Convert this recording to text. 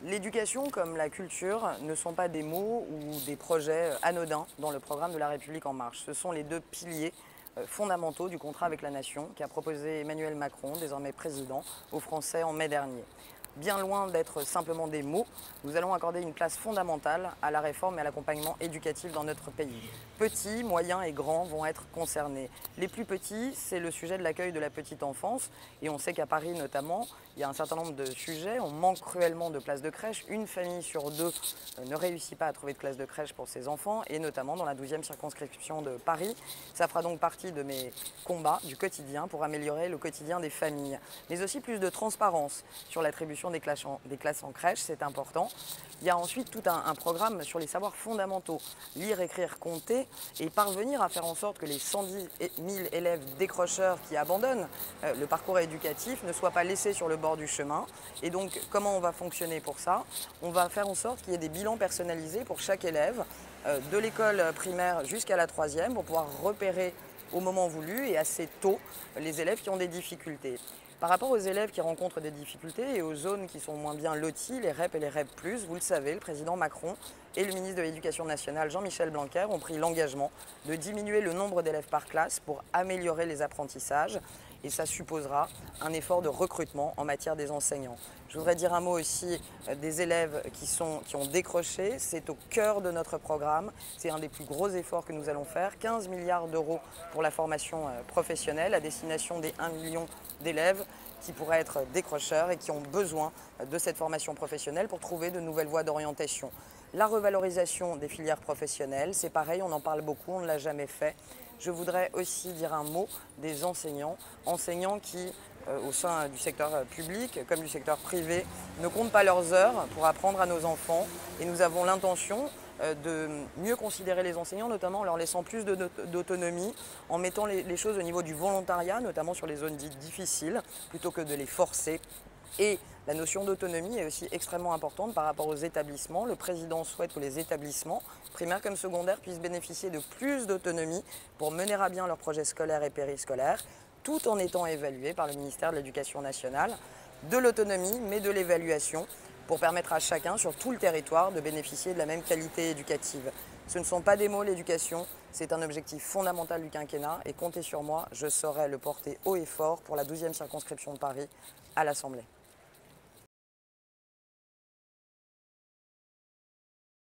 L'éducation comme la culture ne sont pas des mots ou des projets anodins dans le programme de La République En Marche. Ce sont les deux piliers fondamentaux du contrat avec la nation qu'a proposé Emmanuel Macron, désormais président, aux Français en mai dernier. Bien loin d'être simplement des mots, nous allons accorder une place fondamentale à la réforme et à l'accompagnement éducatif dans notre pays. Petits, moyens et grands vont être concernés. Les plus petits, c'est le sujet de l'accueil de la petite enfance. Et on sait qu'à Paris notamment, il y a un certain nombre de sujets. On manque cruellement de places de crèche. Une famille sur deux ne réussit pas à trouver de classe de crèche pour ses enfants, et notamment dans la 12e circonscription de Paris. Ça fera donc partie de mes combats du quotidien pour améliorer le quotidien des familles. Mais aussi plus de transparence sur l'attribution des classes en crèche, c'est important. Il y a ensuite tout un programme sur les savoirs fondamentaux, lire, écrire, compter, et parvenir à faire en sorte que les 110 000 élèves décrocheurs qui abandonnent le parcours éducatif ne soient pas laissés sur le bord du chemin. Et donc, comment on va fonctionner pour ça? On va faire en sorte qu'il y ait des bilans personnalisés pour chaque élève, de l'école primaire jusqu'à la 3e, pour pouvoir repérer au moment voulu et assez tôt les élèves qui ont des difficultés. Par rapport aux élèves qui rencontrent des difficultés et aux zones qui sont moins bien loties, les REP et les REP+, vous le savez, le président Macron et le ministre de l'Éducation nationale, Jean-Michel Blanquer, ont pris l'engagement de diminuer le nombre d'élèves par classe pour améliorer les apprentissages. Et ça supposera un effort de recrutement en matière des enseignants. Je voudrais dire un mot aussi des élèves qui ont décroché. C'est au cœur de notre programme. C'est un des plus gros efforts que nous allons faire. 15 milliards d'euros pour la formation professionnelle à destination des 1 million d'élèves qui pourraient être décrocheurs et qui ont besoin de cette formation professionnelle pour trouver de nouvelles voies d'orientation. La revalorisation des filières professionnelles, c'est pareil, on en parle beaucoup, on ne l'a jamais fait. Je voudrais aussi dire un mot des enseignants qui, au sein du secteur public comme du secteur privé, ne comptent pas leurs heures pour apprendre à nos enfants. Et nous avons l'intention de mieux considérer les enseignants, notamment en leur laissant plus d'autonomie, en mettant les choses au niveau du volontariat, notamment sur les zones dites difficiles, plutôt que de les forcer. Et la notion d'autonomie est aussi extrêmement importante par rapport aux établissements. Le président souhaite que les établissements, primaires comme secondaires, puissent bénéficier de plus d'autonomie pour mener à bien leurs projets scolaires et périscolaires, tout en étant évalués par le ministère de l'Éducation nationale. De l'autonomie, mais de l'évaluation, pour permettre à chacun, sur tout le territoire, de bénéficier de la même qualité éducative. Ce ne sont pas des mots, l'éducation, c'est un objectif fondamental du quinquennat, et comptez sur moi, je saurai le porter haut et fort pour la 12e circonscription de Paris à l'Assemblée.